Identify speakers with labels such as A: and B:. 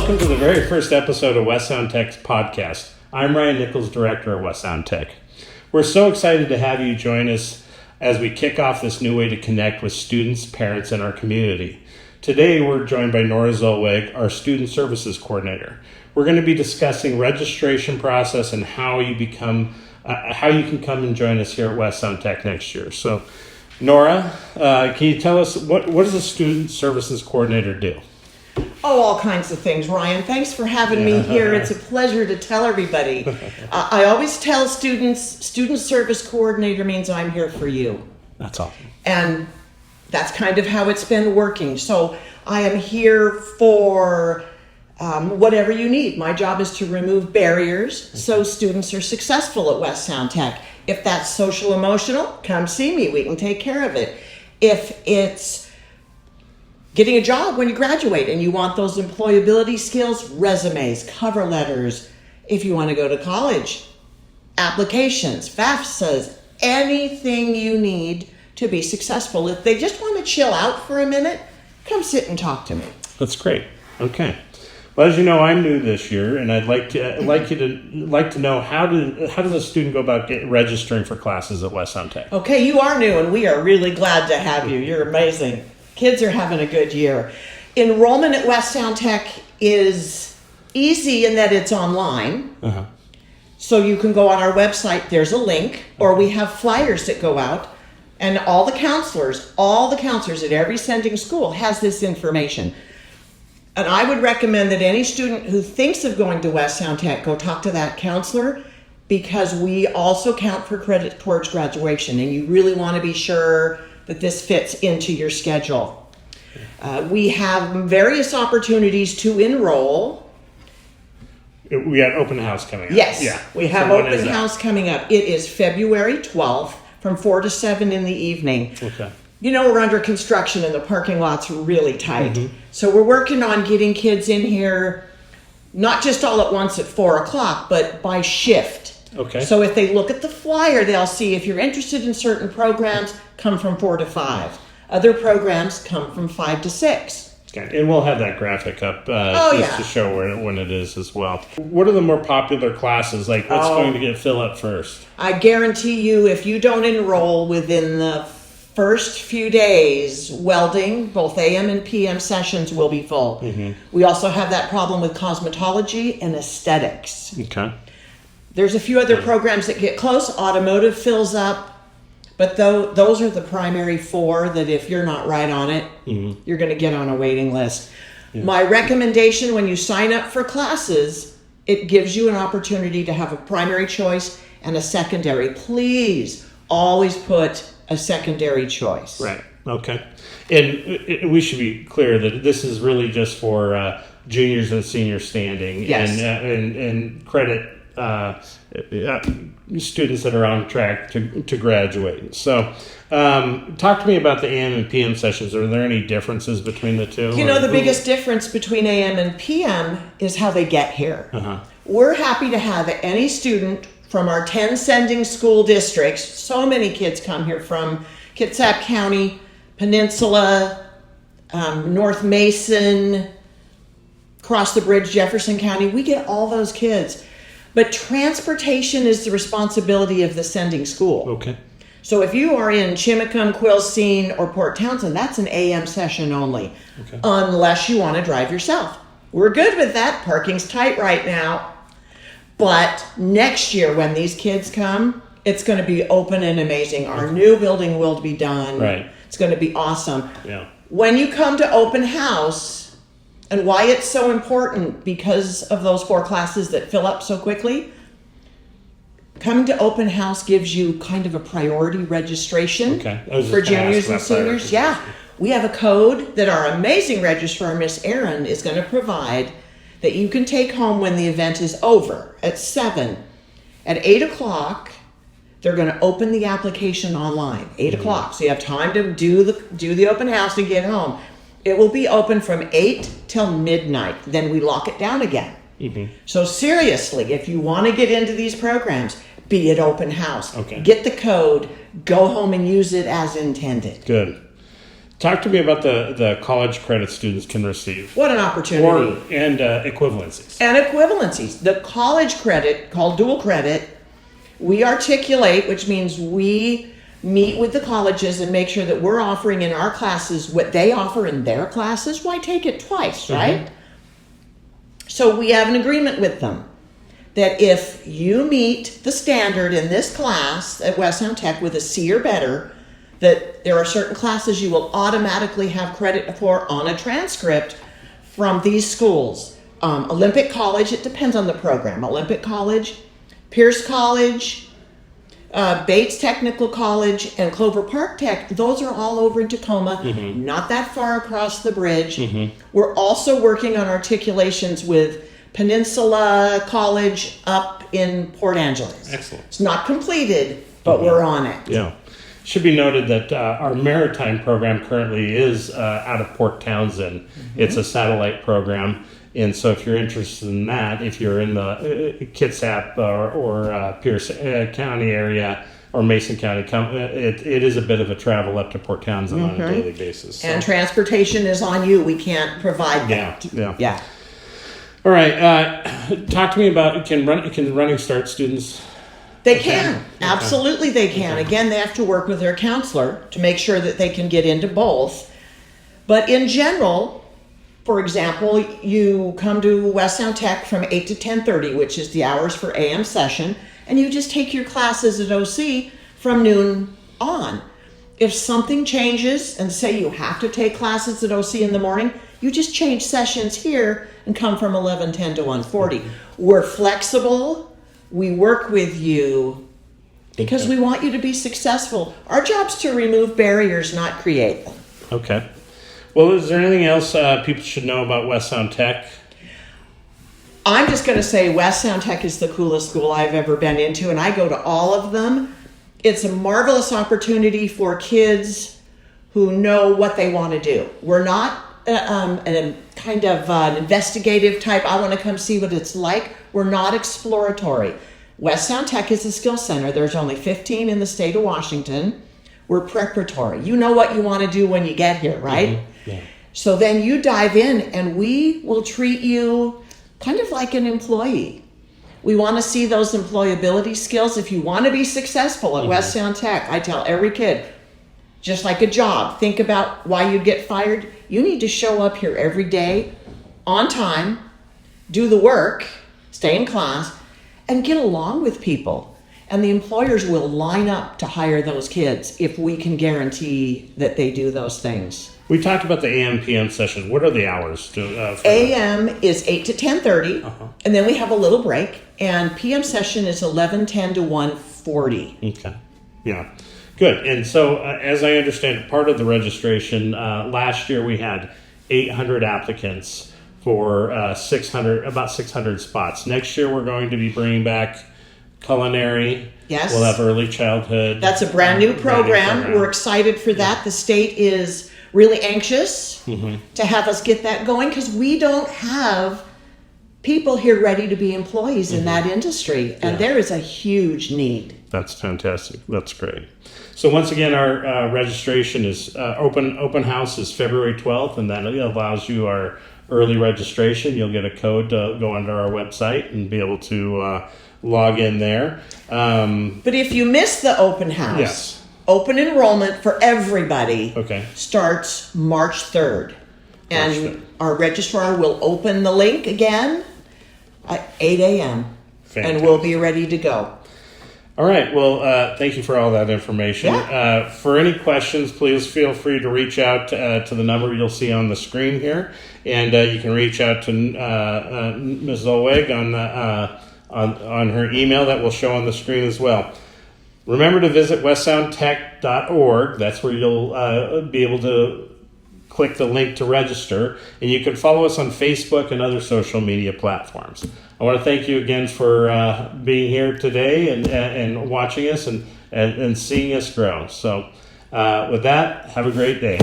A: welcome to the very first episode of West Sound Tech's podcast. I'm Ryan Nichols, Director at West Sound Tech. We're so excited to have you join us as we kick off this new way to connect with students, parents, and our community. Today, we're joined by Nora Zollweg, our Student Services Coordinator. We're going to be discussing registration process and how you can come and join us here at West Sound Tech next year. So, Nora, can you tell us what does a Student Services Coordinator do?
B: Oh, all kinds of things, Ryan. Thanks for having me here. It's a pleasure to tell everybody. I always tell students, Student Service Coordinator means I'm here for you.
A: That's awesome.
B: And that's kind of how it's been working. So I am here for whatever you need. My job is to remove barriers so students are successful at West Sound Tech. If that's social emotional, come see me. We can take care of it. If it's getting a job when you graduate and you want those employability skills, resumes, cover letters. If you want to go to college, applications, FAFSAs, anything you need to be successful. If they just want to chill out for a minute, come sit and talk to me.
A: That's great. Okay. Well, as you know, I'm new this year, and I'd like to know how does a student go about registering for classes at West Sound Tech?
B: Okay, you are new, and we are really glad to have you. You're amazing. Kids are having a good year. Enrollment at West Sound Tech is easy in that it's online. Uh-huh. So you can go on our website, there's a link, or we have flyers that go out, and all the counselors at every sending school has this information. And I would recommend that any student who thinks of going to West Sound Tech go talk to that counselor, because we also count for credit towards graduation, and you really want to be sure that this fits into your schedule. We have various opportunities to enroll.
A: We got open house coming up.
B: Yes,
A: yeah.
B: We have open house coming up. It is February 12th from 4 to 7 in the evening.
A: Okay.
B: You know, we're under construction and the parking lot's really tight.
A: Mm-hmm.
B: So we're working on getting kids in here, not just all at once at 4 o'clock, but by shift.
A: Okay.
B: So if they look at the flyer, they'll see if you're interested in certain programs, come from 4 to 5. Other programs come from 5 to 6.
A: Okay. And we'll have that graphic up to show when it is as well. What are the more popular classes? Like, what's going to get filled up first?
B: I guarantee you, if you don't enroll within the first few days, welding, both AM and PM sessions will be full. Mm-hmm. We also have that problem with cosmetology and aesthetics.
A: Okay.
B: There's a few other programs that get close. Automotive fills up, but those are the primary four that if you're not right on it, mm-hmm. you're going to get on a waiting list. Yeah. My recommendation when you sign up for classes, it gives you an opportunity to have a primary choice and a secondary. Please always put a secondary choice.
A: Right. Okay. And we should be clear that this is really just for juniors and seniors standing.
B: Yes.
A: And credit students that are on track to graduate. So talk to me about the AM and PM sessions. Are there any differences between the two?
B: You know, the biggest difference between AM and PM is how they get here. Uh-huh. We're happy to have any student from our 10 sending school districts. So many kids come here from Kitsap County, Peninsula, North Mason, across the bridge, Jefferson County. We get all those kids. But transportation is the responsibility of the sending school.
A: Okay.
B: So if you are in Chimacum, Quilcene, or Port Townsend, that's an AM session only, okay. Unless you want to drive yourself. We're good with that. Parking's tight right now. But next year when these kids come, it's going to be open and amazing. Our new building will be done.
A: Right.
B: It's going to be awesome.
A: Yeah.
B: When you come to open house, and why it's so important, because of those 4 classes that fill up so quickly, coming to open house gives you kind of a priority registration for juniors and seniors. Yeah. We have a code that our amazing registrar, Miss Erin, is going to provide that you can take home when the event is over at 7. At 8 o'clock, they're going to open the application online. 8 o'clock. So you have time to do the open house and get home. It will be open from 8 till midnight. Then we lock it down again. Mm-hmm. So seriously, if you want to get into these programs, be at open house.
A: Okay.
B: Get the code. Go home and use it as intended.
A: Good. Talk to me about the college credit students can receive.
B: What an opportunity.
A: And equivalencies.
B: And equivalencies. The college credit, called dual credit, we articulate, which means we meet with the colleges and make sure that we're offering in our classes what they offer in their classes. Why take it twice, right? So we have an agreement with them that if you meet the standard in this class at West Sound Tech with a C or better, that there are certain classes you will automatically have credit for on a transcript from these schools. Olympic College, it depends on the program. Olympic College, Pierce College, Bates Technical College, and Clover Park Tech, those are all over in Tacoma, not that far across the bridge. We're also working on articulations with Peninsula College up in Port Angeles.
A: Excellent.
B: It's not completed, but we're on it.
A: Yeah. Should be noted that our maritime program currently is out of Port Townsend. It's a satellite program. And so if you're interested in that, if you're in the Kitsap or Pierce County area or Mason County, it is a bit of a travel up to Port Townsend on a daily basis. So.
B: And transportation is on you. We can't provide that.
A: Yeah. All right. Talk to me about, can Running Start students...
B: They can. Absolutely they can. Again, they have to work with their counselor to make sure that they can get into both. But in general, for example, you come to West Sound Tech from 8 to 10:30, which is the hours for AM session, and you just take your classes at OC from noon on. If something changes and say you have to take classes at OC in the morning, you just change sessions here and come from 11:10 to 1:40. We're flexible. We work with you because we want you to be successful. Our job's to remove barriers, not create them.
A: Okay. Well, is there anything else people should know about West Sound Tech?
B: I'm just going to say West Sound Tech is the coolest school I've ever been into, and I go to all of them. It's a marvelous opportunity for kids who know what they want to do. We're not a kind of an investigative type, I want to come see what it's like. We're not exploratory. West Sound Tech is a skill center. There's only 15 in the state of Washington. We're preparatory. You know what you want to do when you get here, right?
A: Yeah.
B: So then you dive in and we will treat you kind of like an employee. We want to see those employability skills. If you want to be successful at West Sound Tech, I tell every kid, just like a job, think about why you'd get fired. You need to show up here every day, on time, do the work, stay in class, and get along with people. And the employers will line up to hire those kids if we can guarantee that they do those things.
A: We talked about the AM PM session. What are the hours?
B: AM is 8 to 10:30, and then we have a little break. And PM session is 11:10 to 1:40.
A: Okay. Yeah. Good. And so, as I understand, part of the registration, last year we had 800 applicants for about 600 spots. Next year we're going to be bringing back culinary.
B: Yes.
A: We'll have early childhood.
B: That's a brand new program. We're excited for that. The state is really anxious to have us get that going because we don't have people here ready to be employees in that industry. And there is a huge need.
A: That's fantastic. That's great. So once again, our registration is open house is February 12th, and that allows you our early registration. You'll get a code to go onto our website and be able to log in there.
B: But if you miss the open house, open enrollment for everybody starts March 3rd. And our registrar will open the link again at 8 a.m.
A: Fantastic.
B: And we'll be ready to go.
A: All right. Well, thank you for all that information.
B: Yeah.
A: For any questions, please feel free to reach out to the number you'll see on the screen here. And you can reach out to Ms. Zollweg on her email that will show on the screen as well. Remember to visit westsoundtech.org. That's where you'll be able to click the link to register. And you can follow us on Facebook and other social media platforms. I want to thank you again for being here today and watching us and seeing us grow. So with that, have a great day.